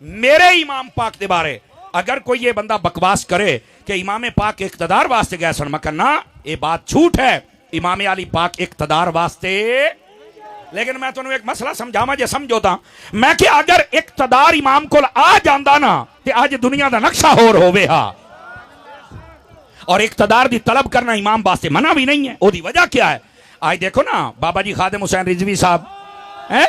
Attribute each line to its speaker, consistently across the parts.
Speaker 1: मेरे इमाम पाक के बारे अगर कोई ये बंदा बकवास करे कि इमाम पाक इख्तदार वास्ते गए सन, मैं कहना ये बात झूठ है। इमाम अली पाक इख्तदार वास्ते, लेकिन मैं तुम्हें एक मसला समझावा जे समझो ता, मैं कि अगर इख्तदार इमाम को आ जाता ना तो अज दुनिया का नक्शा होर होवे हा। और इख्तदार की तलब करना इमाम वास्ते मना भी नहीं है। ओदी वजह क्या है? आज देखो ना बाबा जी खादिम हुसैन रिजवी साहब है,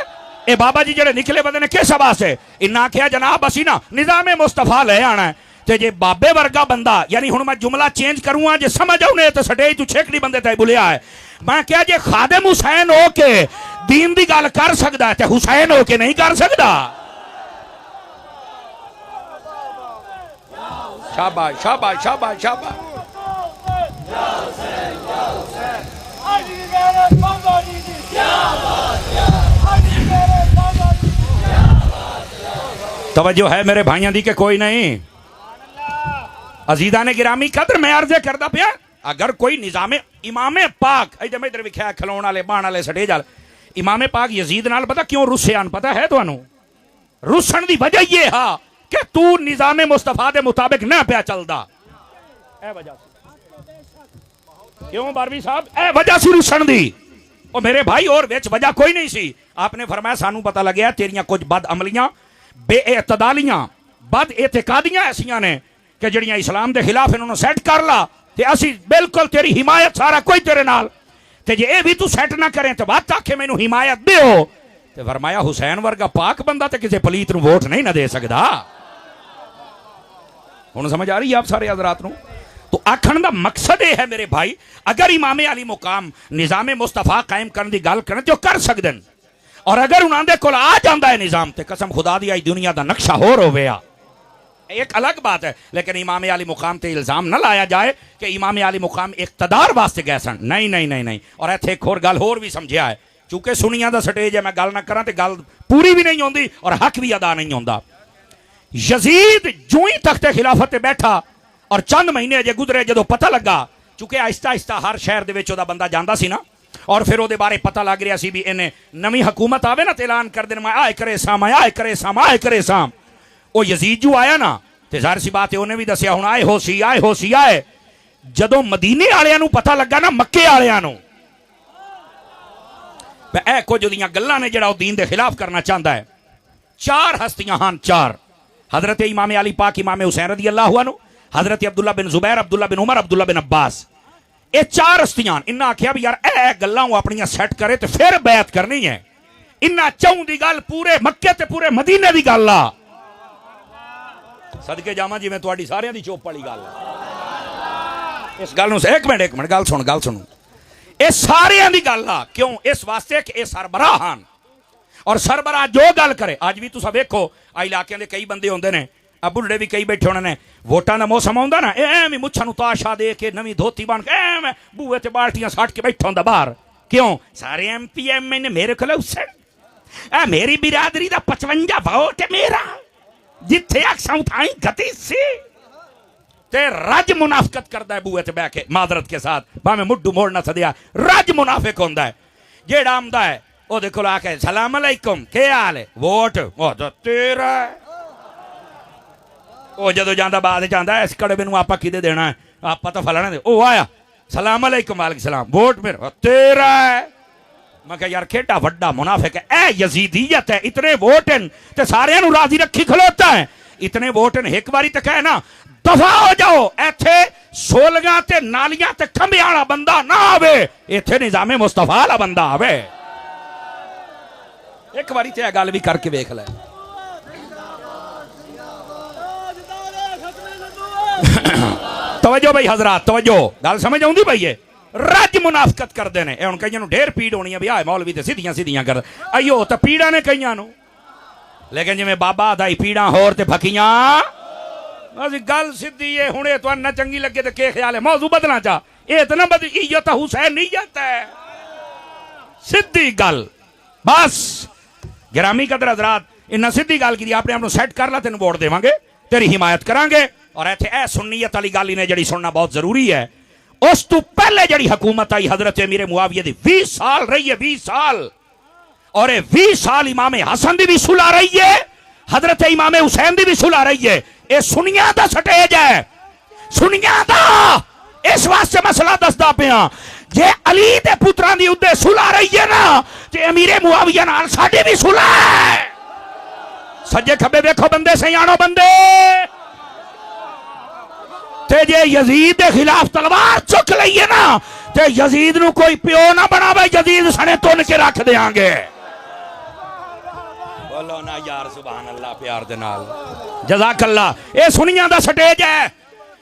Speaker 1: ए बाबा जी जेडे निकले बंदे ने किस वास्ते? इन्ना आख्या जनाब असी ना निजामे मुस्तफा ले आना है। ते जे बाबे वर्गा बंदा, यानी हुण मैं जुमला चेंज करूंगा जे समझ आउने तो स्टेज तू छेकड़ी बंदे ते बुलिया है। मैं क्या जे खादिम हुसैन हो के दीन दी गल कर सकदा है ते हुसैन हो के नहीं कर सकदा? शाबाश शाबाश शाबाश शाबाश। तवज्जो है मेरे भाइयों दी के कोई नहीं? अजीदा ने गिरामी कदर मैं अर्ज करदा पिया, अगर कोई निजाम इमाम पाक इधर विख्या खिलौने वाले बाण वाले स्टेज वाले इमाम पाक यजीद नाल पता क्यों रुस्से? पता है तुहानू? रुस्सण दी वजह ये हा कि तू निजाम मुस्तफा दे मुताबिक ना पिया चलदा। ए वजह क्यों बारवी साहब? ए वजह सी रुस्सण दी। ओ मेरे भाई और विच वजह कोई नहीं सी। आपने फरमाया सानू पता लग्या तेरियां कुछ बद अमलियां बेएतदालियां बद एतकादियां ऐसियां ने कि जड़ियां इस्लाम के खिलाफ इन्होंने सैट कर ला ते असी बिल्कुल तेरी हिमायत सारा कोई तेरे नाल ते जे ये भी तू सैट ना करें तो बात आखे मैनू हिमायत दो। ते फरमाया हुसैन वर्गा पाक बंदा ते किसी पलीत नू वोट नहीं ना दे सकदा। हुण समझ आ रही है आप सारे हज़रात नू? तो आखण दा मकसद यह है मेरे भाई, अगर इमाम अली मुकाम निजाम मुस्तफा कायम करने की गल करें तो कर सकते हैं, और अगर उन्होंने कोल आ जाता है निजाम ते कसम खुदा दी आई दुनिया का नक्शा होर होवेगा। एक अलग बात है, लेकिन इमाम अली मुकाम ते इल्जाम न लाया जाए कि इमाम अली मुकाम इख्तदार वास्ते गए सन। नहीं नहीं नहीं नहीं। और इत्थे एक होर गल होर भी समझिया है, चूंकि सुनिया दा स्टेज है, मैं गल ना करा तो गल पूरी भी नहीं होंदी और हक भी अदा नहीं होंदा। यजीद जो ही तख्ते खिलाफत ते बैठा और चंद महीने अजे गुजरे जो पता लगा, चूंकि आहिस्ता आहिस्ता हर शहर दे विच ओदा बंदा जांदा सी ना, और फिर ओदे बारे पता लग रहा सी भी इन्हें नवी हुकूमत आवे ना तो ऐलान कर देना मैं आए करे साम आए करे साम आए करे साम। वो यजीद जो आया ना तो जाहिर सी बात है उन्हें भी दसिया हुण आए हो सी आए हो सी आए। जदों मदीने वालियां नूं पता लगा ना मक्के वालियां नूं ए कुछ ओदियां गल्लां ने जिहड़ा दीन दे खिलाफ करना चाहता है। चार हस्तियां हन, चार। हजरत इमाम अली पाक इमाम हुसैन रज़ी अल्लाहु अन्हु, हजरत अब्दुल्ला बिन जुबैर अब्दुल्ला बिन उमर अब्दुल्ला बिन अब्बास, ये चार हस्तियां। इन्हें आख्या भी यार ए गल्लां अपनियां सैट करे तो फिर बैत करनी है। इन्हें चौं दी गल पूरे मक्के ते पूरे मदीने दी गल आ। सदके जावां जिवें तुहाडी सारियां दी चुप वाली गल है। इस गल नूं एक मिनट गल सुनो। ये सारियां दी गल आ। क्यों? इस वास्ते कि ये सरबराह हन, और सरबराह जो गल करे, अज भी तुसां वेखो आ इलाकिਆਂ ਦੇ कई बंदे होंदे ने, आ बुढ़े भी कई बैठे होने ने, वोटां दा मौसम आउंदा ना एवें मुच्छां नूं ताशा दे के नवीं धोती बन के एवें बूहे ते बाल्टियां सट के बैठा होंदा बाहर। क्यों? सारे MP MN ने मेरे कोल हुसैन, आ मेरी बिरादरी दा 55 वोट है मेरा, जिथे अक्सां उठाई गति सी ते रज मुनाफिकत करदा है बूहे ते बैठ के, मादरत के साथ भावें मुड्डू मोड़ ना सदिया, रज मुनाफिक होंदा है। जेड़ा आंदा है ओदे कोल आके सलाम अलैकुम के हाल है, वोट ओ तेरा ओ जदों जांदा बाद च आंदा इस कड़वे नूं आपां किदे देना है, आपां तां फलाणे दे। ओ आया सलाम अलैकुम वालेकुम सलाम, वोट मेरा तेरा है। मैं कहा यार केड़ा वड्डा मुनाफिक है, ए यजीदियत है, इतने वोट हैं ते सारियां नूं राजी रखी खलोता है। इतने वोट हैं, एक बारी तो कहे ना दफा हो जाओ, इत्थे सोलगा ते नालियां ते खंभे वाला बंदा ना आवे, इत्थे निजामे मुस्तफा वाला बंदा आवे। एक बारी ते गल भी करके वेख ले। तवज्जो भाई हजरात, तवज्जो, गल समझ आउंदी भाई? ये रज मुनाफिकत करते हैं। हुण कईयां नूं ढेर पीड़ होनी है भी आ मौलवी ते सीधियां सीधियां कर, अयो तो पीड़ा ने कईयां नूं, लेकिन जिवें बाबा दाई पीड़ा होर ते फकीयां असी गल सीधी है। हुणे तुहानूं ना चंगी लगे तो के ख्याल है मौजू बदलना चा, ये तो ना बद इज्जत हुसैन नहीं जाता है, सीधी गल बस। गिरामी कदर हजरात, इन्ना सीधी गल की अपने आप को सैट कर ला, तेन वोट देवांगे, तेरी हिमायत करांगे। और इत्थे ए सुन्नीयत वाली गल इन्हें जिहड़ी सुनना बहुत जरूरी है। उस तो पहले जिहड़ी हुकूमत आई हजरत अमीर मुआविया दी 20 साल रही है, 20 साल, और 20 साल इमाम हसन दी भी सुलह रही है, हजरत इमाम हुसैन दी भी सुलह रही है। ये सुनिया दा स्टेज है, सुनिया दा। इस वास्ते मसला दसदा पिया, जे अली दे पुत्रां दी उदे सुलह रही है ना, ते अमीरे मुआविया नाल साडी भी सुलह है। सज्जे खब्बे देखो बंदे, सयाणो बंदे। ते जे यजीद के खिलाफ तलवार चुक लईए ना, ते यजीद नू कोई प्यो ना बनावे, यजीद सने तुन के रख देंगे। बोलो ना यार सुभान अल्लाह प्यार दे नाल। जज़ाकल्लाह। ये सुनिया दा स्टेज है।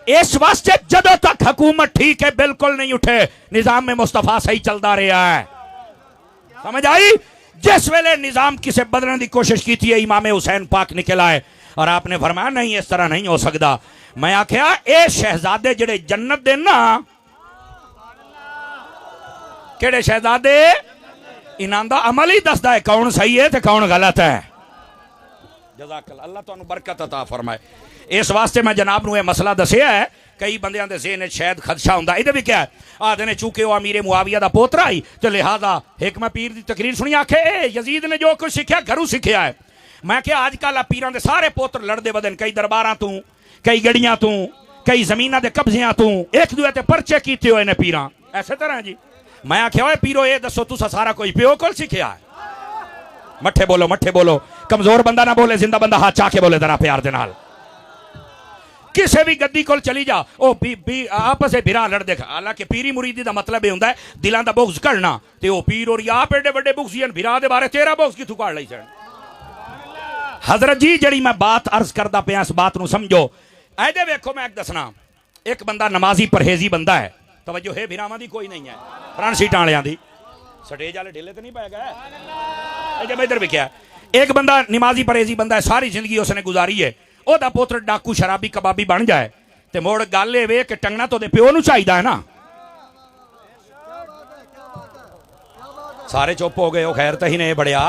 Speaker 1: इस वास्ते जदों तक हुकूमत ठीक है बिल्कुल नहीं उठे, निजाम में मुस्तफा सही चलता रहा है। समझ आई? जिस वेले निजाम किसे बदलने की कोशिश की थी, इमाम हुसैन पाक निकल आए और आपने फरमाया नहीं इस तरह नहीं हो सकता। मैं आख्या ए शहजादे जेड़े जन्नत दे ना, केड़े शहजादे? इन्हां दा अमल ही दसदा है कौन सही है ते कौन गलत है। जज़ाकल्लाह, अल्लाह तुहानू बरकत अता फरमाए। इस वास्ते मैं जनाब नू यह मसला दसिया है। कई बंदियां दे ज़हन शायद खदशा हुंदा, इहदे भी क्या है आदे ने चूंकि वह अमीर मुआविया दा पोतरा ही, तो लिहाजा एक मैं पीर दी तकरीर सुनी, आखे यजीद ने जो कुछ सीखा घरों सीखा है। मैं क्या अजकल पीरां दे सारे पोत्र लड़दे बदन, कई दरबारां तू, कई गड़ियां तू, कई जमीनां दे कब्जियां तू, एक दूए ते परचे कीते हुए ने पीरां। ऐसे तरह जी मैं आख्या पीरो ये दसो तुसा सारा कोई प्यो कोल सीखिया है? मठे बोलो, मठे बोलो। कमजोर बंदा ना बोले, जिंदा बंदा हाथ चाके बोले जरा प्यार दे नाल। किसी भी गद्दी कोल चली जा, ओ आपस में बिरा लड़ देख। हालांकि पीरी मुरीदी का मतलब यह होंदा है दिलां दा बुग्ज कढ़ना, ते ओ पीर और आप एडे बड़े बुग्जियन बिरा दे बारे तेरा बुग्ज किथों काढ़ लई सन। हजरत जी जड़ी मैं बात अर्ज करदा पिया, इस बात नू समझो। ऐदे वेखो मैं एक दसना, एक बंदा नमाजी परहेजी बंदा है, तवज्जो है बिरावां दी कोई नहीं है, फ्रंट सीटां वालियां दी, स्टेज वाले ढेले तो नहीं पाएगा। जब इधर भी क्या, एक बंदा नमाजी परहेजी बंदा है, सारी जिंदगी उसने गुजारी है, ओदा पुत्र डाकू शराबी कबाबी बन जाए, ते मोड़ गल ये वे कि टंगना तो प्यो नू चाहिदा है ना। सारे चुप हो गए, वो खैर तही ने बड़िया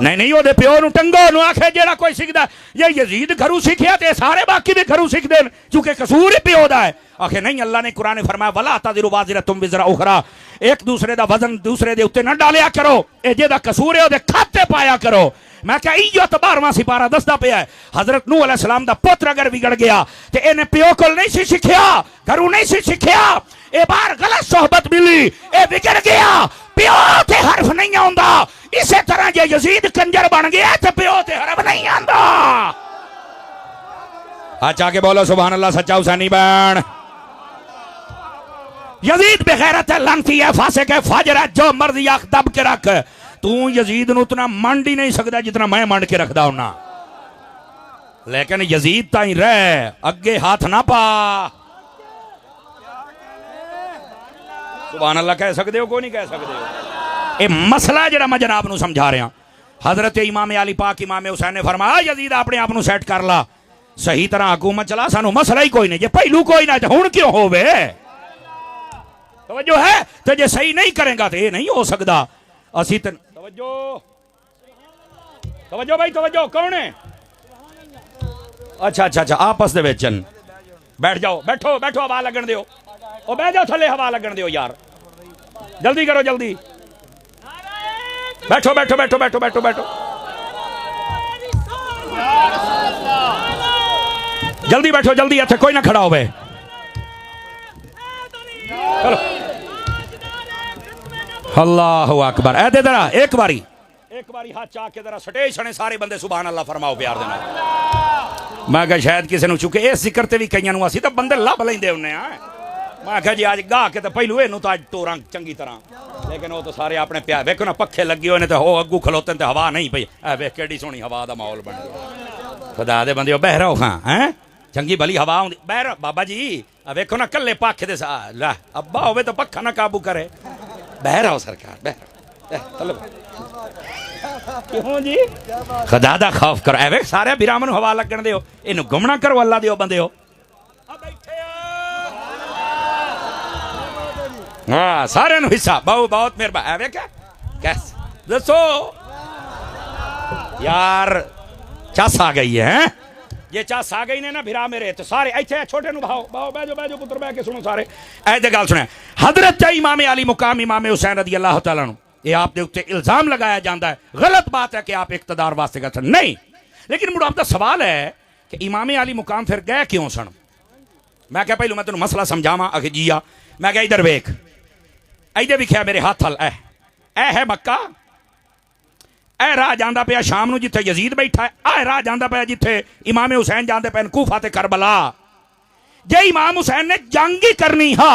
Speaker 1: नहीं नहीं ओदे प्यो नू टंगो नू आखे जेड़ा कोई सीखदा। ये यजीद घरों सीखिया ते सारे बाकी भी घरों सीखदे न, क्योंकि कसूर ही प्यो दा है। आखे नहीं, अल्लाह ने कुरान में फरमाया वला ताज़िरु वाज़िरतुम विज़रा उखरा, एक दूसरे दा वजन दूसरे दे उत्ते ना डालिया करो, ए जेदा कसूर है ओदे खाते पाया करो। मैं क्या इयो तो 12वां सिपारा दसदा पिया है। हजरत नूह अलैहिस्सलाम दा पुत्र अगर बिगड़ गया ते इन्हें प्यो कोल नहीं सी सीखिया, घरों नहीं सी सीखिया, ए बार गलत सोहबत मिली, ए बिगड़ गया, प्यो ते हर्फ नहीं आंदा। इसे तरह जे यजीद कंजर बन गया ते प्यो ते हर्फ नहीं आंदा। अच्छा के बोलो सुभान अल्लाह, सच्चा हुसैनी बन। यजीद बेगैरत है, लानती है, फासिक है, फाजिर है, जो मर्जी आख दब के रख, तू यजीद नू उतना मंड ही नहीं सकता जितना मैं मंड के रखदा हूं ना। लेकिन यजीद ताई रह, अगे हाथ ना पा। सुभान अल्लाह कह सकते हो, कोई नहीं कह सकते हो। ये मसला जरा मैं जनाब नू समझा रहा। हजरत इमाम अली पाक इमाम हुसैन ने फरमाया यजीद अपने आप नू सेट कर ला, सही तरह हुकूमत चला, सानू मसला ही कोई नहीं। जे पहलू कोई ना हुण क्यों होवे, तवज्जो है, तो जे सही नहीं करेगा तो ये नहीं हो सकता। असी तवज्जो तवज्जो भाई तवज्जो, कौन है? अच्छा अच्छा अच्छा, आपस दे विच बैठ जाओ, बैठो बैठो, हवा लगन दियो, ओ बैठ जाओ थले, हवा लगन दियो यार, जल्दी करो जल्दी, बैठो बैठो बैठो बैठो बैठो बैठो, जल्दी बैठो जल्दी, इत्थे कोई ना खड़ा होवे। चलो अल्लाहु अकबर। ऐ दे जरा एक बारी हाथ चाह के जरा स्टेज सने सारे बंदे सुभान अल्लाह फरमाओ प्यार दे नाल। मैं कहा शायद किसी ने चुके इस जिक्र ते भी कईयां नूं असीं तां बंदे लभ लैंदे हुन्ने आ। मैं कहा जी अज गाह के तो पहलू इनू तो अज तोरां चंगी तरह, लेकिन वो तो सारे अपने प्यार वेखो ना, पखे लगे हुए ने तो हो अगू खलोते ते हवा नहीं पई। ऐ वेख केड़ी सोहनी हवा दा माहौल बन गया। खुदा दे बंदे बह रहो, हाँ हैं चंगी भली हवा आउंदी बह रहो। बाबा जी वेखो ना कल्ले पख दे ला, अब्बा होवे तो पखा ना काबू करे। बह रहो सरकार, बह चलो क्यों जी, खुदा दा खौफ करो। ऐ सारे बिराम नूं हवा लगन दिओ, इनू गुमना करो, अल्लाह दिओ बंदिओ। हाँ सारे हिस्सा बहुत बहुत मेहरबानी। क्या कैस दसो यार, चस आ गई है। ये चस आ गई ने ना भिरा मेरे, तो सारे इत्थे छोटे नूं भाओ भाओ, बैजो बैजो पुत्र बह के सुनो सारे। ऐसे गल सुने, हजरत इमाम अली मुकाम इमाम हुसैन रज़ी अल्लाह तआला अन्हु, ये आपके उत्ते इल्जाम लगाया जाता है, गलत बात है कि आप इक़्तिदार वास्ते करते नहीं। लेकिन मुड़ आपका सवाल है कि इमाम अली मुकाम फिर गए क्यों सन? मैं क्या पहलू मैं तेन मसला समझावा। अख जिया मैं क्या इधर वेख, इधर विख्या मेरे हाथ हल ए है मक्का, ए राह जाता पाया शाम ਨੂੰ जिथे यजीद बैठा है, आ राह जाता पाया जिथे इमाम हुसैन जाते पे कूफा ते करबला। जे इमाम हुसैन ने जंग ही करनी हा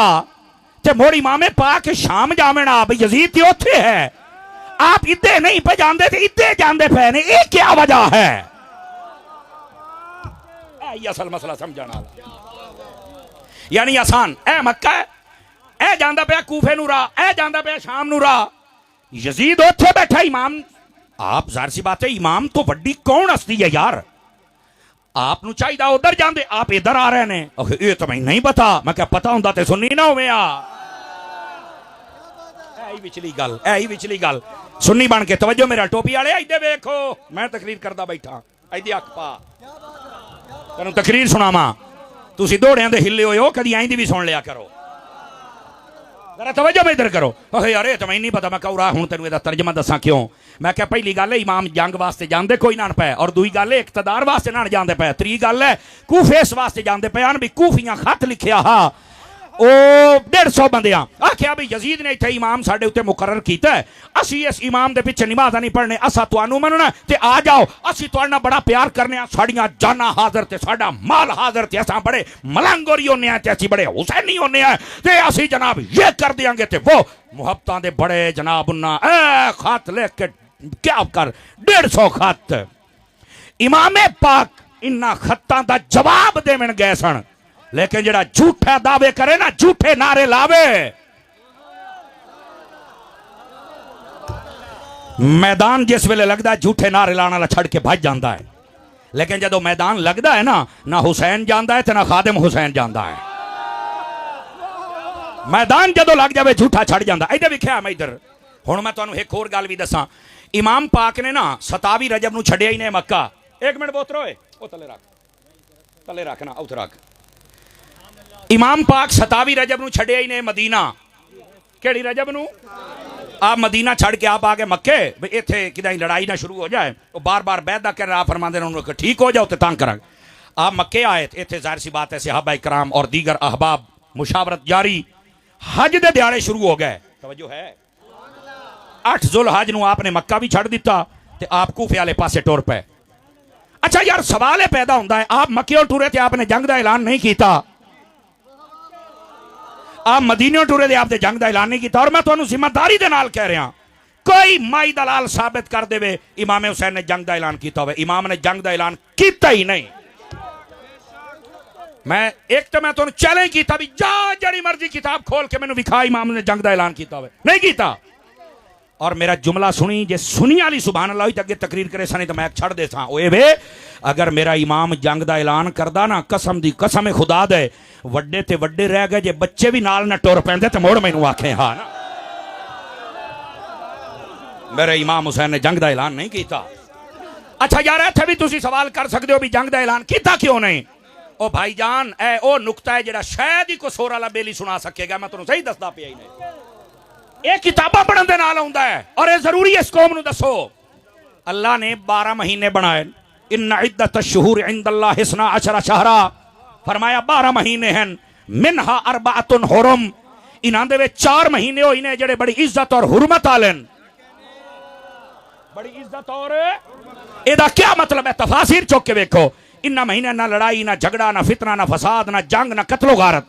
Speaker 1: ते मोड़ इमामे पा के शाम जावना भाई यजीद तो उथे है, आप इधे नहीं पे जाते थे इधे जाते पे ने, ये क्या वजह है? असल मसला समझना यानी आसान। ए मक्का ए जाता पाया कूफे नू राह, ए जाता पाया शाम नू राह, यजीद उथे बैठा इमाम। आप जाहिर सी बात है इमाम तो वड्डी कौन हस्ती है यार, आपनू चाहिए उधर जाते, आप इधर आ रहे हैं। ये तो मैं नहीं पता, मैं क्या पता होंदा ते सुननी ना होवे। पिछली गल यही पिछली गल सुन्नी बन के तवज्जो मेरा टोपी वाले इधर वेखो, मैं तकरीर करदा बैठा, इधर अख पा तेन तकरीर सुनावा, तुसी दौड़ियां दे हिले हो, कदी आई दी भी सुन लिया करो, जरा तवज्जो में इधर करो। यार ये तो मैं नहीं पता, मैं कहूँ हूँ तेन इसका तर्जमा दसा क्यों। मैं क्या पहली गल है इमाम जंग वास्ते जाते कोई ना पे, और दूई गल है इकतदार वास्ते ना जाते पे, त्री गल है कूफे इस वास्ते जाते पे भी कूफियां खत लिखिया हा ओ 150 बंदियां आख्या भी यजीद ने इत्थे इमाम साडे उत्ते मुकर्रर कीता है, असी इस इमाम दे पिछे नमाज़ नहीं पढ़ने, असा तुहानू मनना ते आ जाओ, असी तुहाडे नाल बड़ा प्यार करने, साड़ियां जाना हाजिर ते साडा माल हाजिर ते असां बड़े मलंगोरी होने हैं ते असी बड़े हुसैनी होने हैं ते असी जनाब ये कर देंगे ते वो मुहब्बतां दे बड़े जनाब उन्ना ए खत लिख के क्या कर 150 खत इमामे पाक इन्ना खत्तां दा जवाब देवन गए सन। लेकिन जड़ा झूठा दावे करे ना, झूठे नारे लावे, मैदान जिस वेले लगता है झूठे नारे लाने वाला छड़ के भज जाता है, लेकिन जदों मैदान लगता है ना हुसैन जाता है ना खादिम हुसैन जाता है। मैदान जदों लग जाए झूठा छड़ जाता। इधर विख्या मैं इधर हुण मैं तुहानूं एक होर गल भी दसां, इमाम पाक ने ना 27 रजब नूं छड्डिया ही ने मक्का। एक मिनट बोतरो ओ तले रख ना उधर रख। इमाम पाक 27 रजब नूं छड्डिया ही ने मदीना, केड़ी रजब नूं? आप मदीना छड़ के आप आ गए मक्के, इत्थे किदां लड़ाई ना शुरू हो जाए, वो बार बार बैदा कर आप फरमाते हैं ठीक हो जाओ तो तंग करा। आप मक्के आए, इत्थे जाहिर सी बात है सहाबा इकराम और दीगर अहबाब मुशावरत जारी, हज दे दिहाड़े शुरू हो गए। तवज्जो है 8 जुलहज नूं आपने मक्का भी छड़ दिता ते आप कूफे वाले पासे टुर पे। अच्छा यार सवाल है पैदा होता है, आप मक्के टुरे थे आपने जंग का ऐलान नहीं किया, आप मदीने टुरे आपने जंग का ऐलान नहीं किया, और मैं तुहानू जिम्मेदारी दे नाल कह रहा कोई माई दलाल साबित कर दे इमाम हुसैन ने जंग का ऐलान किया हो। इमाम ने जंग का ऐलान किया ही नहीं। मैं एक तो मैं तुहानू चैलेंज किया भी जा जड़ी मर्जी किताब खोल के मैनू विखा इमाम ने जंग का ऐलान किया हो, नहीं किया। और मेरा जुमला सुनी जे सुनी वाली सुभान अल्लाह अगे तकरीर करे सनी तो मैं छड़ दे सा वे अगर मेरा इमाम जंग का ऐलान करदा ना कसम दी कसम खुदा दे वड्डे ते वड्डे रह गए, जे बच्चे भी नाल ना टुर पैंदे ते मोड़ मैनू आखे हाँ ना मेरे इमाम हुसैन ने जंग का ऐलान नहीं किया। अच्छा यार इत्थे भी तुसी सवाल कर सकते हो भी जंग का ऐलान किया क्यों नहीं। ओ भाईजान ए ओ नुकता है जेड़ा शायद ही कोई सोर वाला बेली सुना सकेगा, मैं तुहानू सही दसदा पिया ही नहीं। ये किताबा पढ़न दे नाल आउंदा है और ये जरूरी है इस कौम नू दसो। अल्लाह ने 12 महीने बनाए, इन्ना इद्दत अश्शुहूर इंदल्लाह 12 शहरा, फरमाया 12 महीने हैं, मिनहा अरबातुन हुरुम, इन्हां दे विच 4 महीने होई ने जेड़े बड़ी इज्जत और हुरमत वाले हैं। बड़ी इज्जत और एदा क्या मतलब है, तफासिर चुक के देखो। इन्ना महीने ना लड़ाई ना झगड़ा ना फितना ना फसाद ना जंग ना कत्लो गारत।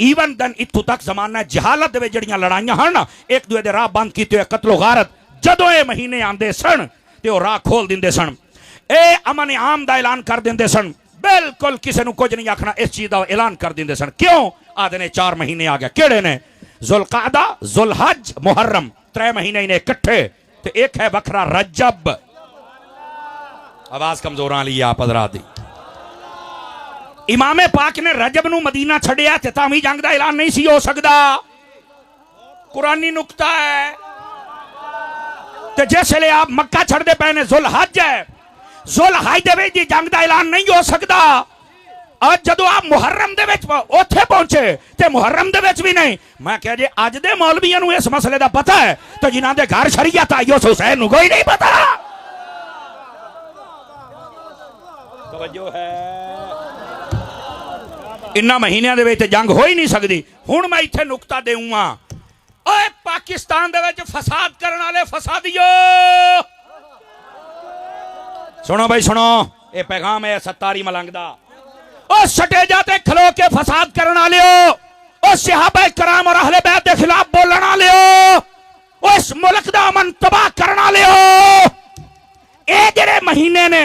Speaker 1: ईवन दिन इत्थों तक जमाना जहालत दे जड़ियां लड़ाइयां हैं ना, एक दूए दे राह बंद कीते हुए कत्लो गारत, जदों ये महीने आंदे सन ते वो राह खोल दिंदे सन, ए अमन आम दा ऐलान कर दिंदे सन, बिल्कुल किसी नू कुछ नहीं आखना, इस चीज का ऐलान कर दिंदे सन। क्यों आदे ने 4 महीने आ गए, केड़े ने? जुल्कादा जुलहज मुहर्रम, 3 महीने ने इकट्ठे, ते एक है बखरा रजब। आवाज कमजोर आ ली आप हज़रात दी। इमामे पाक ने रजब नू मदीना छड़िया ते तां जंग का ऐलान नहीं सी हो सकता, कुरानी नुकता है। ते जिसले आप मक्का छड़दे पे ने जुलहज है, जुलहज दे विच जंग का ऐलान नहीं हो सकता। और जदों आप मुहर्रम दे विच ओथे पहुंचे ते मुहर्रम दे विच भी नहीं। मैं कह जे अज दे मौलवियां नू इस मसले दा पता है तो जिन्हां दे घर शरीयत आई उस हुसैन नू कोई नहीं पता। तवज्जो है इन्ना महीनों दे विच जंग हो ही नहीं सकती। हुण मैं इत्थे नुकता देऊंगा, ओए पाकिस्तान दे विच फसाद करने वाले फसादियो सुनो भाई सुनो, ये पैगाम है सत्तारी मलंग दा। ओ सटे जाते खलो के फसाद करने वाले हो, ओ सहाबा कराम और अहले बैत के खिलाफ बोलने वाले हो, ओ इस मुल्क दा अमन तबाह करने वाले हो। ये जेड़े महीने ने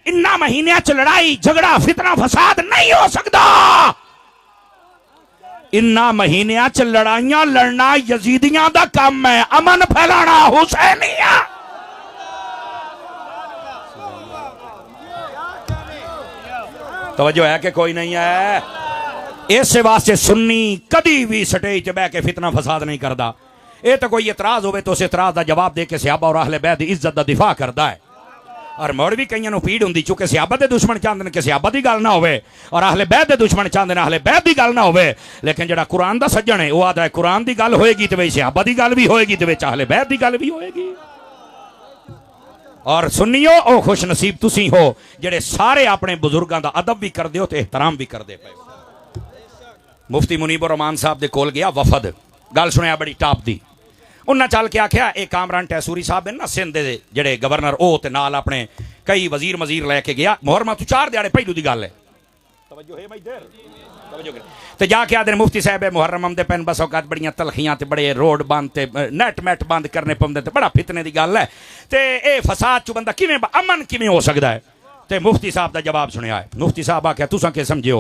Speaker 1: इन्ना महीनों च लड़ाई झगड़ा फितना फसाद नहीं हो सकता। इन्ना महीनों च लड़ाइयां लड़ना यजीदियां दा काम है, अमन फैलाना हुसैनिया। तवज्जो है कि कोई नहीं है? इस वास्ते सुन्नी कदी भी स्टेज बह के फितना फसाद नहीं करता। ये तो कोई इतराज हो तो उस इतराज का जवाब दे के सहाबा और अहले बैत दी इज्जत का दिफा करता है। और मुड़ भी कईयां नूं पीड़ हुंदी, चूंकि सहाबा दे दुश्मन चाहते हैं कि सहाबा की गल ना होवे और अहले बैत दे दुश्मन चाहते हैं अहले बैत की गल ना होवे। लेकिन जिहड़ा कुरान दा सज्जन है वह आता है कुरान की गल होएगी तो विच सहाबा की गल भी होएगी तो विच अहले बैत की गल भी होएगी। और सुनियो ओ खुश नसीब तुसी हो जेड़े सारे अपने बुजुर्गों का अदब भी करते हो तो एहतराम भी करते पे। मुफ्ती मुनीबुर रहमान साहब दे कोल गया वफद, गल सुनिया बड़ी टॉप दी। उन्हें चल के आख्या एक कामरान टैसूरी साहब है ना सिंध दे जेड़े गवर्नर ओ ते नाल अपने कई वजीर मजीर लैके गया। मुहर्रमा तू 4 दिहाड़े पहलू की गल है, तवज्जो है भाई देर तवज्जो कर ते जाके आदे मुफ्ती साहब मुहर्रम दे पैन बस औकात बड़ियां तलखियां ते बड़े रोड बंद ते नेट मैट बंद करने पौंदे ते बड़ा फितने की गल है ते ए फसाद चु बंदा किवें अमन किवें हो सकता है। ते मुफ्ती साहब का जवाब सुनिया है। मुफ्ती साहब आख्या तुसां के समझियो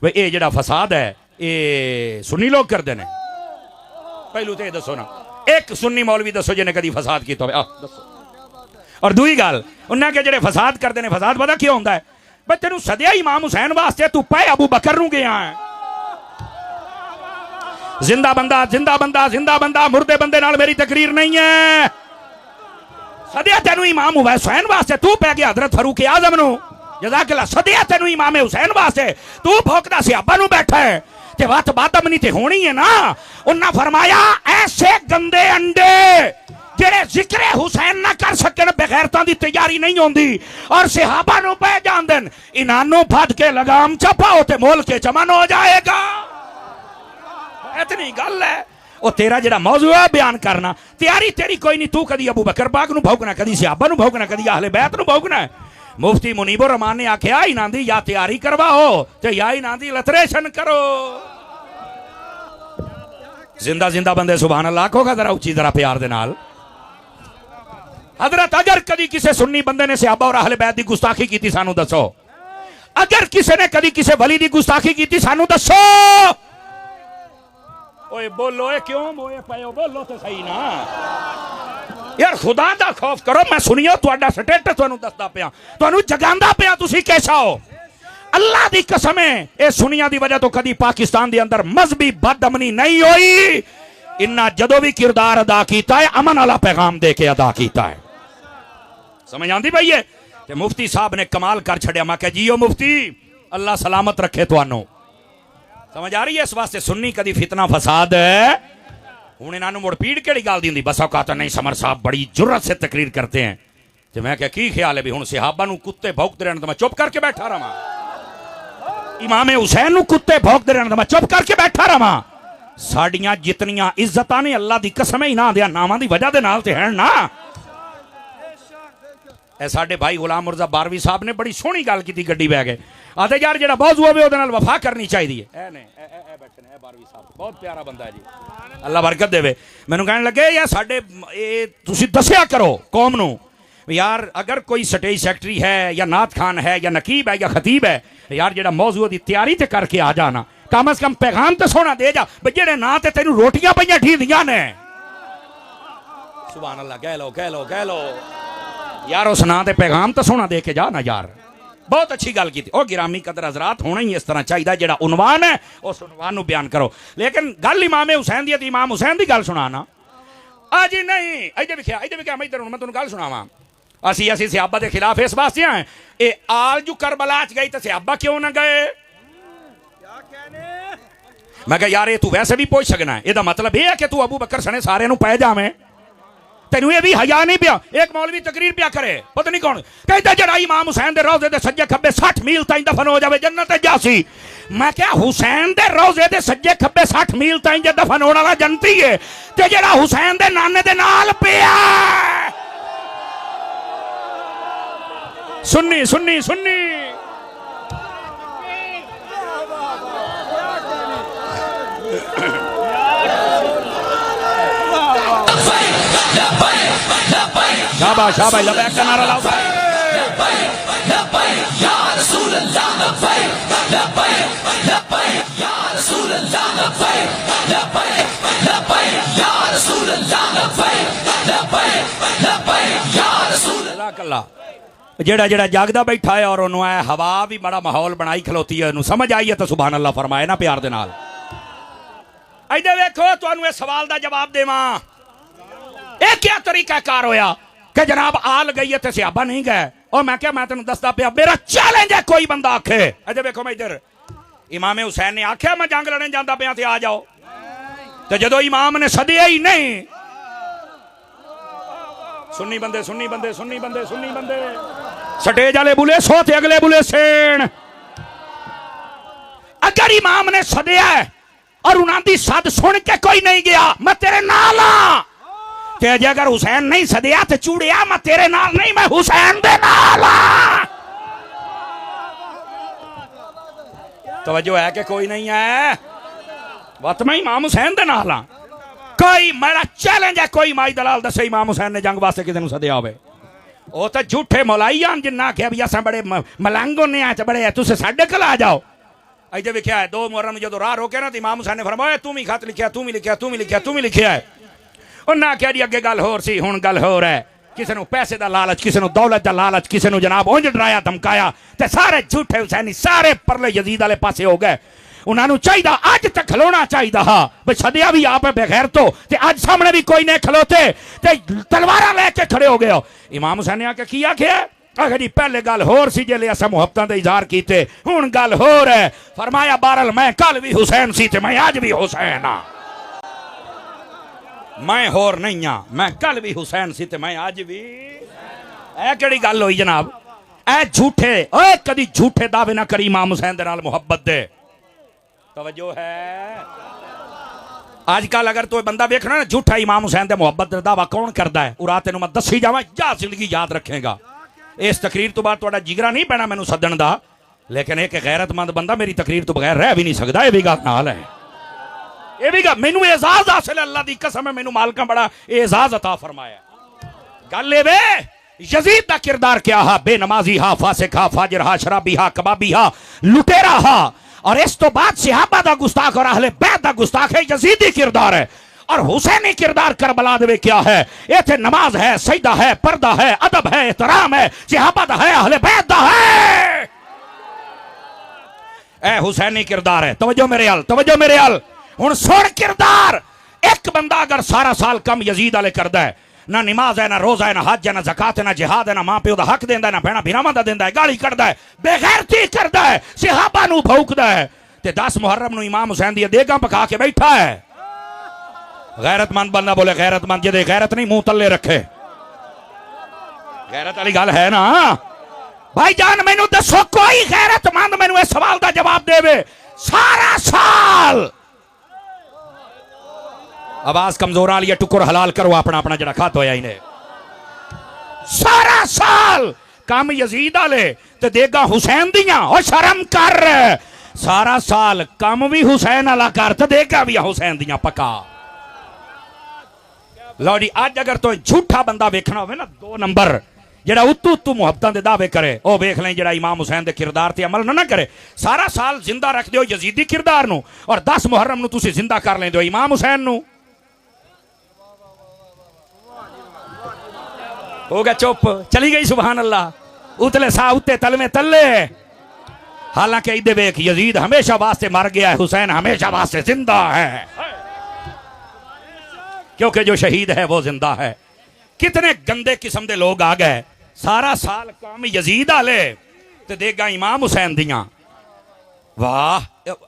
Speaker 1: वे ये जेड़ा फसाद है ये सुन्नी लोग करते हैं। पहलू तो ये दसो ना एक सुन्नी मौलवी दसो जिन्हें कभी फसाद किया दसो। और दूई गल उन्हें के जेड़े फसाद करते हैं फसाद पता क्यों होंदा है? बस तेनू सदिया इमाम हुसैन वास्ते तू पे अबू बकर नू गया है। जिंदा बंदा जिंदा बंदा जिंदा बंदा, मुर्दे बंदे नाल मेरी तकरीर नहीं है। सदिया तेनू इमाम हुसैन वास्ते तू पै गया हजरत फारूक आजम नू जज़ाकल्लाह। सदिया तेनू इमाम हुसैन वास्ते तू भौंकदा सहाबा नू बैठा है ते वत बातमनी ते होनी है ना। उन्हें फरमाया ऐसे गंदे अंडे जेड़े जिक्र हुसैन ना कर सकन बेगैरतां दी तैयारी नहीं होंदी और सहाबा नू पै जांदे इन्हां फट के लगाम चपाओ ते मोल के चमन हो जाएगा। इतनी गल है। वो तेरा जेड़ा मौजू है बयान करना तैयारी तेरी कोई नहीं। तू कदी अबू बकर पाक नू भौंकना, कदी सहाबा नू भौंकना, कदी अहले बैत नू भौंकना है। मुफ्ती मुनीबुर रहमान ने आख्या इन्हां दी या तैयारी करवाओ ते या इन्हां दी लतरेशन करो। जिंदा जिंदा बंदे सुभान अल्लाह कोगा जरा उची जरा प्यार दे नाल। हजरत अगर कदी किसी सुन्नी बंदे ने सहाबा और अहले बैत दी गुस्ताखी की सानू दसो। अगर किसी ने कदी किसी वली दी गुस्ताखी की सानू दसो। ओए बोलो ए क्यों मोए पयो बोलो तो सही ना यार। खुदा दा खौफ करो। मैं सुनियो तुहाडा स्टेटस तुहानू दसदा पिया, तुहानू जगांदा पिया, तुसी कैसा हो। अल्लाह दी कसम है ए सुनिया दी वजह तो कदी पाकिस्तान दे अंदर मजहबी बदअमनी नहीं होई। इन्ना जदों भी किरदार अदा कीता है अमन वाला पैगाम दे के अदा कीता है। समझ आंदी पई है? ते मुफ्ती साहब ने कमाल कर छड़िया। मैं कह जियो मुफ्ती अल्लाह सलामत रखे तुहानू। समझ आ रही है? इस वास्ते सुन्नी कदी फितना फसाद हुण इन्हां नूं मुड़ पीड़ केड़ी गल दी हुंदी। बस औकात नहीं समर साहब बड़ी जुर्रत से तकरीर करते हैं। तो मैं क्या की ख्याल है भी हुण सहाबा नूं कुत्ते भौंकते रहने तो मैं चुप करके बैठा रहा। इमाम हुसैन नूं कुत्ते भौंकते रहने तो मैं चुप करके बैठा रहा। साडियां जितनियां इज्जतां ने अल्लाह दी कसम इन्हां दे नामां दी वजह दे नाल ते हैं ना। साडे भाई गुलाम मुर्जा बारवी साहब ने बड़ी सोहनी गल की गड्डी बह गए। आते यार जेड़ा मौजू होवे ओदे नाल वफा करनी चाहिए। बैठे ने बारवी साहब बहुत प्यारा बंदा है जी, अल्लाह बरकत देवे। मैनू कहने लगे यार साडे तुसी दस्या करो कौम नू यार अगर कोई स्टेज सेक्रेटरी है या नात खान है या नकीब है या खतीब है यार जेड़ा मौजू दी तैयारी ते करके आ जाना। कम से कम पैगाम तो सोना दे जा जेड़े ना ते तेनू रोटियां पईयां ठीदियां ने। सुभान अल्लाह कह लो कह लो कह लो यार उस ना ते पैगाम तो सोना दे के जा ना यार। बहुत अच्छी गल की। और गिरामी कदर हजरात होना ही इस तरह चाहिए जेड़ा उनवान है उस उनवान नू बयान करो। लेकिन गल इमाम हुसैन दी इमाम हुसैन दी गल सुनाना अज नहीं इधर भी क्या मैं इधर मैं तुहानू गल सुनावां। असी सहाबा के खिलाफ इस वास्ते हैं ये आल जू करबला च गई तो सहाबा क्यों ना गए। मैं कहा यार ये तू वैसे भी पूछ सकना है। यदा मतलब यह है कि तू अबू बकर सने सारे नू पै जावे तेन ये भी हया नहीं पिया। एक मौलवी तकरीर पिया करे, पता नहीं कौन, कहता जरा इमाम हुसैन दे रोजे दे सज्जे खब्बे 60 मील ताईं दफन हो जावे जन्नत जासी। मैं क्या हुसैन दे रोजे दे सज्जे खब्बे 60 मील ताईं जे दफन होने वाला जनती है, ते जरा हुसैन दे नाने दे नाल पिया। सुन्नी सुन्नी सुन्नी शाबाश शाबाश, लबैक का नारा लाओ भाई। जेड़ा जेड़ा जागदा बैठा है और उन्होंने हवा भी बड़ा माहौल बनाई खलोती है, उन्होंने समझ आई है तो सुभान अल्लाह फरमाए ना प्यार दे नाल। इधर देखो तुहानू इस सवाल का जवाब देवां, ये क्या तरीका कार होया कि जनाब आल गई है तो सियाबा नहीं गए। और मैं क्या, मैं तेन दसदा पिया, मेरा चैलेंज है कोई बंदा आखे, इधर देखो मैं इधर इमाम हुसैन ने आख्या मैं जंग लड़ने जाता पिया ते आ जाओ, तो जदों इमाम ने सदिया ही नहीं। सुन्नी बंदे सुन्नी बंदे सुन्नी बंदे सुन्नी बंदे, स्टेज वाले बुले सो थे अगले बुले सेन। अगर इमाम ने सदिया और उन्होंने सद सुन के कोई नहीं गया, मैं तेरे नाल हां। ते जे अगर हुसैन नहीं सदिया तो चूड़िया मैं तेरे नाल नहीं, मैं हुसैन दे नाल हां। तवज्जो है कि कोई नहीं है, बत मैं इमाम हुसैन दे नाल हां। कोई मेरा चैलेंज है, कोई माई दलाल दसे इमाम हुसैन ने जंग वास्ते किसी सदिया होवे। वो तो झूठे मौलाई आन जिन्ना आख्या भी अस बड़े मलंग होने आ, बड़े तुस साडे कोल आ जाओ। इधर लिखा है 2 मुहर्रम जो राह रोके ना तो इमाम हुसैन ने फरमाया तू भी खत लिखिया, तू भी लिखिया, तू भी लिखिया, तू भी लिखिया है। उन्हें आख्या जी अगे गल होर सी, हुण गल होर है। किसी को पैसे का लालच, किसी को दौलत का लालच, किसी को जनाब उंज डराया धमकाया, ते सारे झूठे हुसैनी सारे परले यजीद वाले पासे हो गए। उन्होंने चाहिए अज तक खलोना चाहिए हाँ भाई, सदिया भी आप बगैर तो अज सामने भी कोई नहीं खलोते, तलवारा लेके खड़े हो गए। इमाम हुसैन ने आके की आख्या, आखिर जी पहले गल होर सी जिले अस मुहब्बतां दे इजहार कीते, हुण गल होर है। फरमाया बहरल मैं कल भी हुसैन सी ते मैं अज भी हुसैन हाँ, मैं होर नहीं हाँ, मैं कल भी हुसैन सी ते मैं अज भी। ऐ केड़ी गल होई जनाब, ऐ झूठे ओए कदी झूठे दावे ना करी इमाम हुसैन दे नाल मुहब्बत दे। तवज्जो है, आजकल अगर तो बंदा देखना ना झूठा इमाम हुसैन दे मुहब्बत दा दावा कौन करदा है, उरा तेनू मैं दसी जावां जा जिंदगी याद रखेगा। इस तकरीर तो बाद तुहाडा जिगरा नहीं पैना मैनू सदन दा, लेकिन एक गैरतमंद बंदा मेरी तकरीर तो बगैर रह भी नहीं सकदा। ये भी गल नाल है, ये भी गल मैनू एजाज हासिल है, अल्लाह दी कसम है मैनू मालका बड़ा एजाज अता फरमाया। गल ए वे यजीद दा किरदार क्या हा, बेनमाजी हा, फासिक हा, फाजिर हा, शराबी हा, कबाबी हा, लुटेरा हा, और इस तो बाद सहाबा दा गुस्ताख और अहले बैत दा गुस्ताख है, यजीदी किरदार है। और हुसैनी किरदार करबला दे क्या है, इत्थे नमाज है, सजदा है, पर्दा है, अदब है, एहतराम है, सहाबा दा है, अहले बैत दा है। ए हुसैनी किरदार है। तवज्जो मेरे अल, तवज्जो मेरे अल। हुण सुन किरदार, एक बंदा अगर सारा साल कम यजीद वाले करदा है, ना नमाज है, ना रोजा है, ना हज है, ना ज़कात है, ना जिहाद है, ना मां प्यो दा हक देंदा है, ना भैणा भिरावां दा देंदा है, गाली कढदा है, बेगैरती करदा है, सहाबा नू भौंकदा है, ते 10 मुहर्रम नू इमाम हुसैन दी देगां पका के बैठा है। गैरतमंद बंदा बोले गैरतमंद, जिहदे गैरत नहीं मुंह तले रखे, गैरत वाली गल है ना भाई जान। मैनू दसो कोई गैरतमंद मैनू इस सवाल का जवाब देवे, सारा साल आवाज कमजोर वाली है, टुकुर हलाल करो अपना अपना जड़ा खत होया इन्हें। सारा साल कम यजीद वाले ते देगा हुसैन दियां, और शर्म कर, सारा साल कम भी हुसैन वाला कर ते देगा भी हुसैन दियां पका। लो जी अज अगर तो झूठा बंदा वेखना होवे ना 2 नंबर, जेड़ा उतू उतू मुहब्बतां दे दावे करे, ओ वेख लें जेड़ा इमाम हुसैन दे किरदार ते अमल ना करे। सारा साल जिंदा रख दियो यजीदी किरदार नू, और 10 मुहर्रम नू तुसी जिंदा कर लेंदे हो इमाम हुसैन नू। हो गया चुप, चली गई सुभान अल्लाह। उतले सा उत्ते तलमे तले। हालांकि इधर वेख यजीद हमेशा वास्ते मर गया है, हुसैन हमेशा वास्ते जिंदा है, क्योंकि जो शहीद है वो जिंदा है। कितने गंदे किस्म के लोग आ गए, सारा साल काम यजीद आले ते देगा इमाम हुसैन दियां। वाह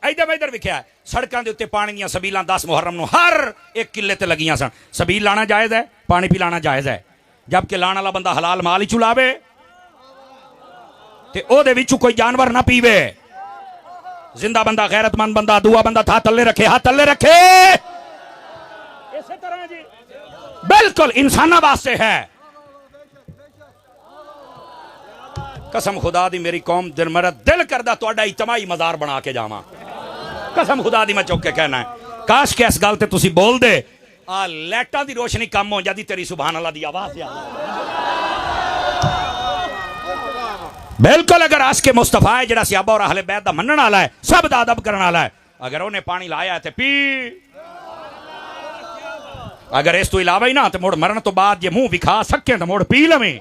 Speaker 1: इधर इधर विख्या सड़कों के उत्ते पानी दी सबीलां 10 मुहर्रम नूं हर एक किले ते लगियां सन। सबील लाना जायज़ है, पानी पिलाना जायज़ है, जबकि लाने वाला बंदा हलाल माल ही चुलावे ते ओदे विचों कोई जानवर ना पीवे। जिंदा बंदा, गैरतमंद बंदा, दुआ बंदा हाथ तले रखे, हाथ तले रखे। इसी तरह जी बिल्कुल इंसाना वास्ते है। कसम खुदा दी मेरी कौम दिन मेरा दिल करदा तुहाडा इज्तिमाई मज़ार बना के जावां। कसम खुदा दी मैं चुक के कहना है, काश के इस गल ते तुसी बोल दे आ लाइटां दी रोशनी कम हो जाती तेरी सुभान अल्लाह दी आवाज़ याद। बिल्कुल अगर आशिक़े मुस्तफा है जिहड़ा सहाबा और अहले बैत दा मनण वाला है, सब दा अदब करन वाला है, अगर उन्हें पानी लाया ते पी, अगर इस तो इलावा ही ना तो मुड़ मरण तो बाद जे मुंह विखा सके तो मुड़ पी लवें,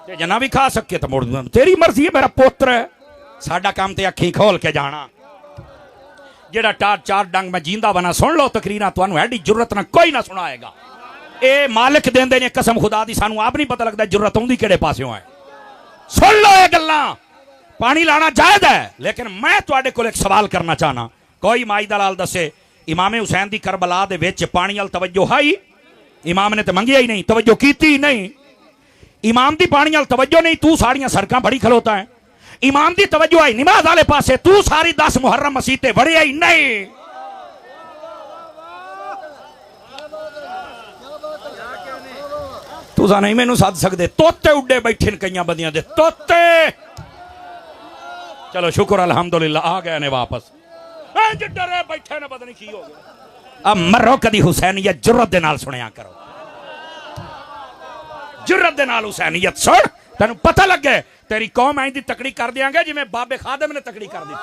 Speaker 1: जे ना विखा सके तो मुड़ तेरी मर्जी है मेरा पुत्र है। साडा काम ते अखीं खोल के जाना। जेड़ा टार चार डंग मैं जींदा बना सुन लो तकरीरा, तुहानू एडी जुर्रत ना कोई ना सुनाएगा। ए मालिक देंदे ने कसम खुदा दी, सानू आप नहीं पता लगता जुर्रत आउंदी किहड़े पासों है। सुन लो ये गल्लां, पानी लाना जायज़ है, लेकिन मैं तुहाडे कोल एक सवाल करना चाहना। कोई माई दा लाल दसे इमाम हुसैन दी करबला दे विच पानी अल तवज्जो है? इमाम ने तो मंगिया ही नहीं, तवज्जो कीती ही नहीं। इमाम दी पानी अल तवज्जो नहीं, तू सारियां सड़कां बड़ी खलोता है। इमाम दी तवज्जो है नमाज वाले पासे, तू सारी 10 मुहर्रम मसीते बड़े ही नहीं। तुसा नहीं मैनू सद सकते, तोते उड्डे बैठे न कई बंदियां दे तोते। चलो शुक्र अल्हम्दुलिल्लाह आ गए ने वापस। डरे बैठे ने, पता नहीं की हो गया। अब मरो कदी हुसैनियत जुर्रत दे नाल सुनिया करो, जुर्रत दे नाल हुसैनियत सुन, तेन पता लगे तेरी कौम ऐ दी तकड़ी कर देंगे जिवें बाबे खादम ने तकड़ी कर दी।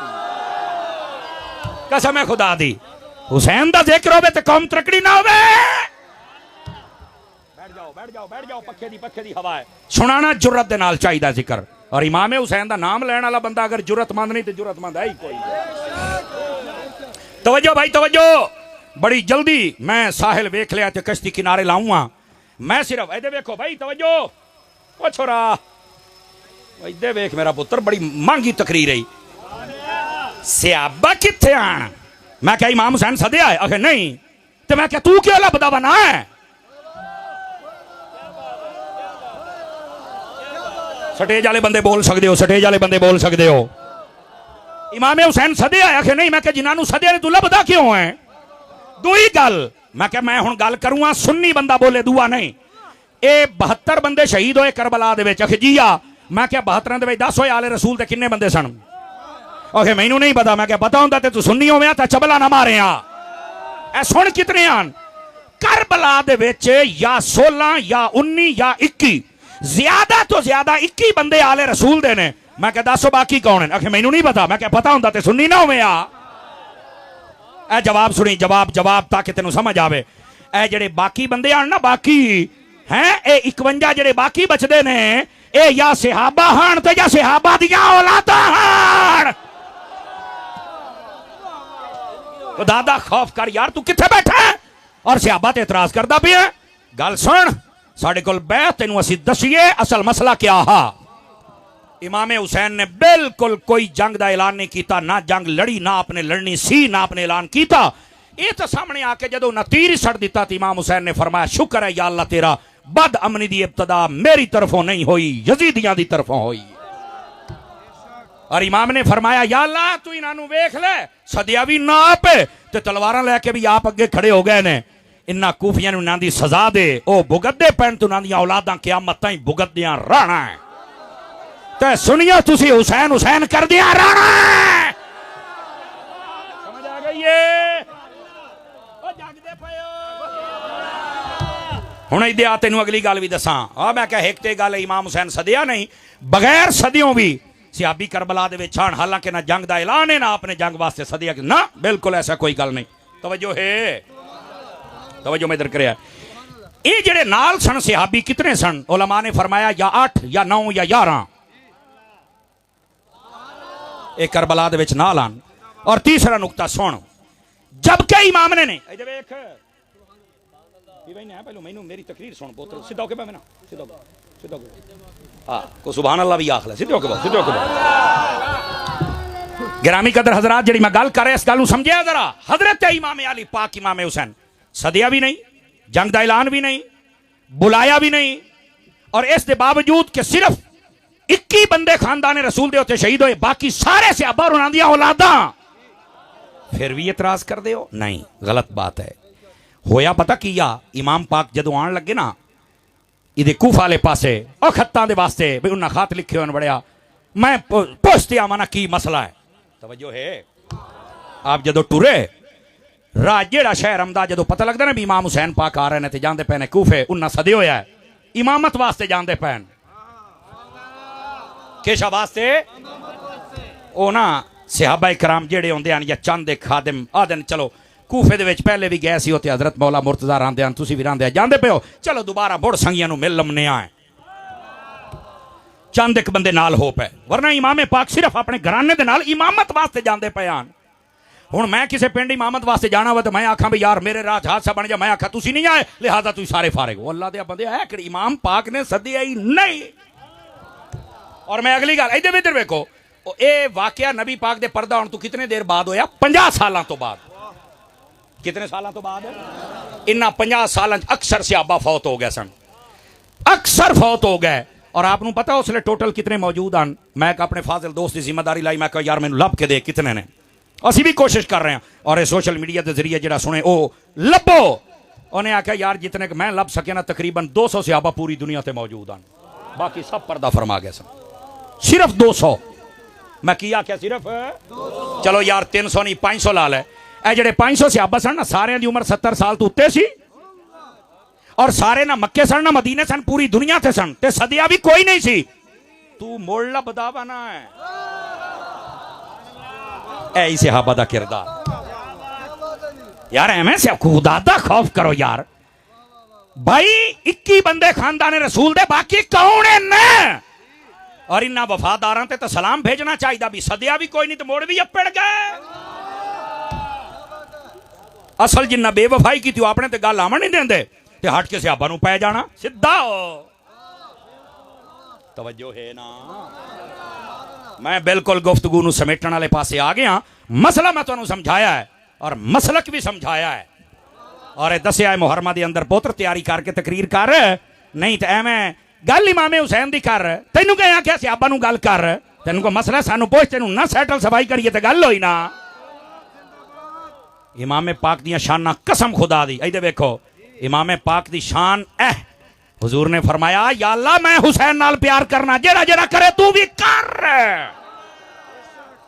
Speaker 1: कसम है खुदा दी, हुसैन दा जिक्र होवे ते कौम तकड़ी ना होवे। बैठ जाओ पक्खे दी हवा है। सुनाना जुर्रत दे नाल चाहिदा जिक्र। और इमाम हुसैन दा नाम लैण वाला बंदा अगर जुर्रतमंद नहीं तो जुर्रतमंद है ही कोई। तवज्जो भाई तवज्जो, बड़ी जल्दी मैं साहिल वेख लिया ते कश्ती किनारे लाऊंगा। मैं सिर्फ इधर वेखो भाई तवज्जो, ओ छोरा इधर वेख मेरा पुत्र, बड़ी महंगी तकरीर है। सहाबा किथे आन? मैं क्या इमाम हुसैन सदया है? आखे नहीं। तो मैं क्या तू क्यों लभदा बना है? स्टेज वाले बंदे बोल सकते हो, स्टेज वाले बंदे बोल सकते हो। इमाम हुसैन सदया है? आखे नहीं। मैं क्या जिन्होंने सदया ने तू लभदा क्यों है? दुई गल मैं क्या मैं हुण गल करूंगा सुन्नी बंदा बोले, दुआ नहीं। ए 72 बंदे शहीद होए करबला दे विच। आखे जी आ। मैं क्या 72 दे विच 10 होए आले रसूल ते किन्ने बंदे सन? आखे मैनू नहीं पता। मैं क्या पता हुंदा ते तू सुन्नी होवें तां चबला ना मारे आ। ए सुन कितने आन करबला दे विच, या 16 या 19 या 21, ज्यादा तो ज्यादा 21 बंदे आले रसूल दे ने। मैं क्या दसो बाकी कौन है? आखे मैनू नहीं पता। मैं क्या पता हुंदा ते सुन्नी ना होवें आ। ए जवाब सुनी, जवाब जवाब ताकि तेनू समझ आवे। ए जेड़े बाकी बंदे आन ना, बाकी हैं ए 51 जेड़े बाकी बचदे ने, ए या सहाबा हन ते या सहाबा दियां औलादां हन। खुदा दा खौफ कर यार, तू किथे बैठा है और सहाबा ते इतराज करदा पिया? गल सुन, साडे कोल बैठ, तेनू असीं दसीए असल मसला क्या हा। इमाम हुसैन ने बिल्कुल कोई जंग का ऐलान नहीं किया, ना जंग लड़ी, ना आपने लड़नी सी, ना आपने ऐलान किया। ये तो सामने आके जदों नतीर सड़ दिता तो इमाम हुसैन ने फरमाया शुक्र है या अल्लाह तेरा, बद अमनी दी इब्तदा मेरी तरफों नहीं हुई, यजीदियां दी तरफों हुई। और इमाम ने फरमाया या अल्लाह तू इन्हां वेख ले, सदिया भी ना आप ते तलवारां लैके भी आप अगे खड़े हो गए ने। इन्हां कूफियां नूं इन्हां दी सजा दे, ओ भुगतदे पैण तो इन्हां दी औलादां क़यामत ताईं भुगतदियां रहना है। ते सुनियो तुसी हुसैन हुसैन कर दिया रहना है। समझ आ गई है? ओ जागदे पयो हुण इदे आ तेनू अगली गल भी दसां। आ मैं क्या एक ते गल इमाम हुसैन सदिया नहीं, बगैर सदियों भी सियाबी करबला दे विच आन, हालांकि ना जंग दा ऐलान है ना अपने जंग वास्ते सदिया ना, बिल्कुल ऐसा कोई गल नहीं। तवज्जो है, तवज्जो में इधर करया। ये जेड़े नाल सन सहाबी कितने सन? उलमा ने फरमाया या 8 या 9 या 11 एक करबला दे विच नाल आन। और तीसरा नुकता सुन, जबकि इमाम ने इधर देख पहले मैनू मेरी तकरीर सुन पुत्र, सीधा होके बैठ ना, सीधा सीधा हां को सुभान अल्लाह भी आख ले, सीधे होके सीधे होके गिरामी कदर हजरात, जी मैं गल कर रहा इस गल समझिया जरा। हजरत इमाम अली पाक इमाम हुसैन सदिया भी नहीं, जंग का ऐलान भी नहीं, बुलाया भी नहीं, और इस दे बावजूद कि सिर्फ 21 बंदे खानदान रसूल दे उत्ते शहीद होए, बाकी सारे सहाबा और उन्हां दी औलादां, फिर भी इतराज कर दे हो? नहीं, गलत बात है। होया पता की या इमाम पाक जदों आन लगे ना इहदे कूफा वाले पासे और खत्तां दे वास्ते भी उन्हां खत लिखे होन बड़िया, मैं पुछते आवां ना की मसला है। तवज्जो है, आप जदों टुरे राज जेड़ा शहर अमदा, जदों पता लगदा ना भी इमाम हुसैन पाक आ रहे ने ते जांदे पे ने कूफे, उन्हां सदे होया है इमामत वास्ते जांदे पैन, केशा वास्ते। ओ ना सहाबा इकराम जेड़े होंदे हन या चंद एक खादिम आदन, चलो कूफे दे विच पहले भी गए सी उत्ते हजरत मौला मुर्तजा रहांदे हन, तुसी भी रहांदे जांदे पे हो, चलो दोबारा बुढ़ संगियां नूं मिल लमने आए, चंद एक बंदे नाल हो पे, वरना इमाम पाक सिर्फ अपने घराने दे नाल इमामत वास्ते जांदे पे आन। हुण मैं किसी पिंड इमामत वास्ते जाना हो तो मैं आखां भी यार मेरे राह हादसा बन जा, मैं आखां तुसी नहीं आए लिहाजा तुसी सारे फारिग हो। अल्लाह दे बंदे है कि इमाम पाक ने सद्दिया ही नहीं। और मैं अगली गल इधर इधर वेखो, ये वाकया नबी पाक दे पर्दा होने तो कितने देर बाद होया? 50 सालों तो बाद। कितने सालों तो बाद? इन्ना 50 सालों अक्सर सहाबा फौत हो गए सन, अक्सर फौत हो गए। और आपको पता उसले टोटल कितने मौजूद हैं? मैं अपने फाजिल दोस्त की जिम्मेदारी लाई, मैं कहा यार मैंने लभ के दे कितने ने, असी भी कोशिश कर रहे हैं। और ये सोशल मीडिया के जरिए जो सुने वो लभो, उन्हें आख्या यार जितने मैं लभ सके ना तकरीबन 200 सहाबा पूरी दुनिया से मौजूद हैं, बाकी सब पर्दा फरमा गए सन, सिर्फ 200। मैं किया क्या सिर्फ 200? चलो यार 300 नहीं 500 ला लै। ए जेडे 500 सहाबा सन ना सारे दी उम्र 70 साल तो उत्ते सी, और सारे ना मक्के सन ना मदीने सन, पूरी दुनिया थे सन, ते सदिया भी कोई नहीं सी। तू मोड़ला बदावा ना है ऐ सहाबा दा किरदार यार, एवं से खुदा दा खौफ करो यार भाई। 21 बंदे खानदान रसूल दे, बाकी कौन है न? और इन्ना वफादारां ते तो सलाम भेजना चाहिए भी, सदिया भी कोई नहीं तो मोड़ भी अप्पड़ गए। असल जिन्ना बेवफाई की तू अपने ते गल आवन नहीं देंदे ते हट के सहाबा नूं पै जाना सीधा हो। तवज्जो है ना? मैं बिल्कुल गुफ्तगू नूं समेटण वाले पासे आ गया। मसला मैं तुहानूं समझाया है और मसलक भी समझाया है, और दसिया है मुहर्रमा दे अंदर पुत्र तैयारी करके तकरीर कर, नहीं तो एवें गल इमाम हुसैन दी कर। तेनू क्या आख्या सहाबा नूं गल कर, तेनू को मसला सानू पुछ, तेनू ना सैटल सफाई करिए तो गल होई ना। इमाम पाक दी शाना कसम खुदा दी, इधर वेखो इमाम पाक दी शान हुजूर ने फरमाया या अल्लाह मैं हुसैन नाल प्यार करना, जेड़ा जेड़ा करे तू भी कर।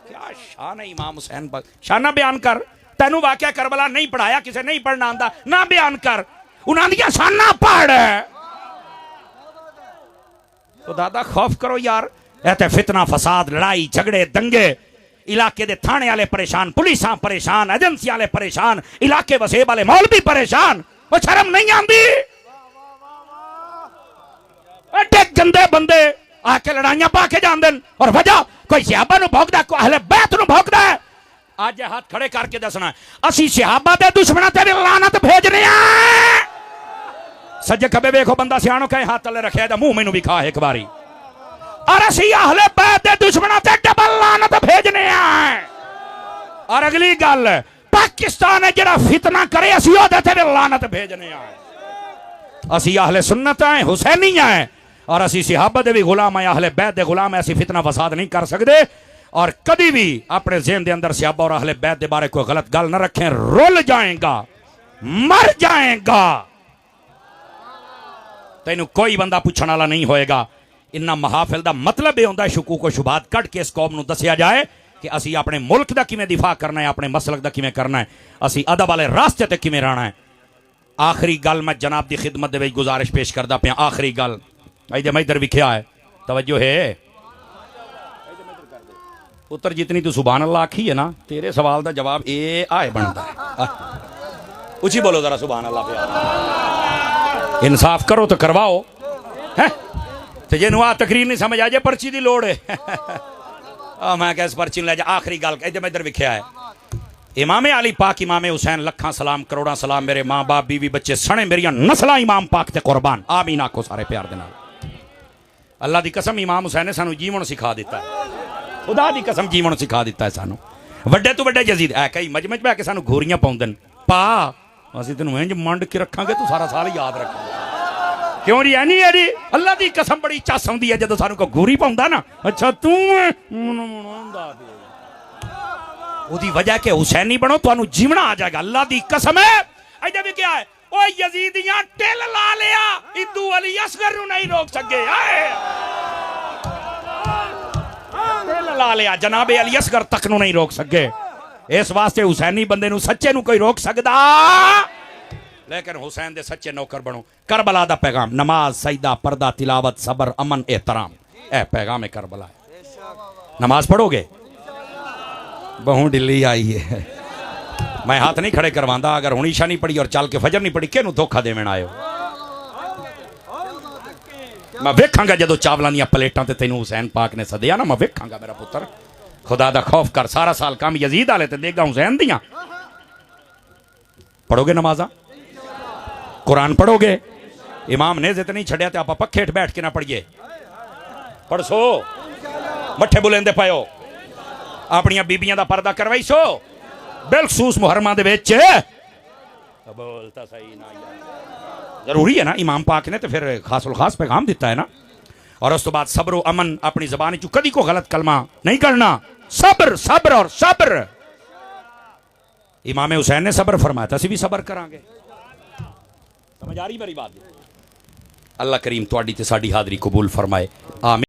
Speaker 1: क्या शान है इमाम हुसैन पर, शाना बयान कर। तेनू वाकया करबला नहीं पढ़ाया, किसे नहीं पढ़ना आंदा, ना बयान कर, उन्हां दी शाना पढ़। तो दादा खौफ करो यार, ऐते फितना फसाद लड़ाई झगड़े दंगे, इलाके दे थाने वाले परेशान, पुलिसां परेशान, एजेंसी वाले परेशान, इलाके वसेब वाले मौलवी परेशान। वो शर्म नहीं आंदी? एडे गंदे बंदे आके लड़ाइयां पा के जांदे, और वजह कोई सहाबा नूं भौंकदा, कोई अहले बैत नूं भौंकदा है। आज हाथ खड़े करके दसना असी सहाबा दे दुश्मनां ते लानत भेजने आ। सज्जे खबे वेखो बंदा सियाणो कहे हाथ तले रखे दा मुंह मैनू भी खा एक बारी, और असी अहले बैत दे दुश्मनां ते डबल लानत भेजने आ। और अगली गल पाकिस्तान है जेड़ा फितना करे, असी ओदे ते लानत भेजने आ। असी अहले सुन्नत है, हुसैनी है, और असी सहाबा दे भी गुलाम है, अहले बैत दे गुलाम है। असी फितना फसाद नहीं कर सकते, और कभी भी अपने ज़हन दे अंदर सहाबा और अहले बैत दे बारे कोई गलत गल न रखें, रुल जाएगा, मर जाएगा। तेनू कोई बंदा पूछने वाला नहीं होएगा। इन्ना महाफिल का मतलब यह होंदा शुकूक शुबात कट के इस कौम नूं दसिया जाए कि असी अपने मुल्क का किवें दिफा करना है, अपने मसलक का किवें करना है, असी अदब वाले रास्ते ते किवें रहना है। आखिरी गल मैं जनाब की खिदमत दे विच गुजारिश पेश करदा पिया। आखिरी गल मैं इधर विख्या है, तवज्जो है पुत्र, जितनी तू सुभान अल्लाह आखी है ना, तेरे सवाल का जवाब ये आए बनता है। उची बोलो जरा सुभान अल्लाह प्यार। इंसाफ करो तो करवाओ है, तो जिन्हों आ तकरीर नहीं समझ आ जाए पर्ची की लोड़ है मैं क्या इस पर्ची ले जा। आखिरी गल मैं इधर विख्या है, इमाम अली पाक इमाम हुसैन लखा सलाम करोड़ा सलाम, मेरे माँ बाप बीवी बच्चे सने मेरिया नस्ल इमाम पाक ते कुर्बान। आमीन आखो सारे प्यार दे नाल। अल्लाह दी कसम इमाम हुसैन ने सानू जीवन सिखा दिता है। खुदा दी कसम जीवन सिखा दिता है सानू वड्डे तो वड्डे यजीद है कई मजमे च बह के सानू घोरियां पाउंदे ने पा असं तेन इंज मंड के रखांगे तू सारा साल याद रखेंगे क्यों जी है नहीं है जी अल्लाह की कसम बड़ी चस आउंदी है जदों सानू कोई घूरी पाउंदा ना अच्छा तू ओदी वजह के हुसैनी बनो तुहानू जीवना आ जाएगा अल्लाह की कसम है इधर भी क्या है ओ यजीदियां टिल ला लिया इदू अली असगर नू नहीं रोक सके टिल ला लिया जनाबे अली असगर तक नू नहीं रोक सके इस वास्ते हुसैनी बंदे नू सच्चे नू कोई रोक सकदा लेकिन हुसैन दे सच्चे नौकर बनो करबला दा पैगाम नमाज सजदा पर्दा तिलावत सबर अमन एहतराम ए पैगाम है करबला नमाज पढ़ोगे बहु ढिल्ली आई है मैं हाथ नहीं खड़े करवांदा अगर हुण ईशा नहीं पढ़ी और चल के फजर नहीं पढ़ी किहनू धोखा देवण आयो मैं वेखांगा जदों चावलां दीयां प्लेटां ते तैनूं हुसैन पाक ने सदिया ना मैं वेखांगा मेरा पुत्र खुदा दा खौफ कर सारा साल काम यजीद वाले ते देगा हुसैन दियां पढ़ोगे नमाजा कुरान पढ़ोगे इमाम ने जित नहीं छड़िया तो आप पक्खे हेठ बैठ के ना पढ़िए पढ़सो मठे बुलेंदे पायो अपनिया बीबियां दा पर्दा करवाई सो बिलखसूस मुहर्रमा दे विच बोलता सही ना यार जरूरी है ना इमाम पाक ने तो फिर खासुल खास पैगाम दिता है ना और उस तो बाद सब्र अमन अपनी जबान चू कदी को गलत कलमा नहीं करना सब्र सब्र और सब्र इमाम हुसैन ने सब्र फरमाया था असीं भी सब्र करांगे समझ आ रही मेरी बात अल्लाह करीम तुहाडी ते साडी हाज़री कबूल फरमाए आमीन।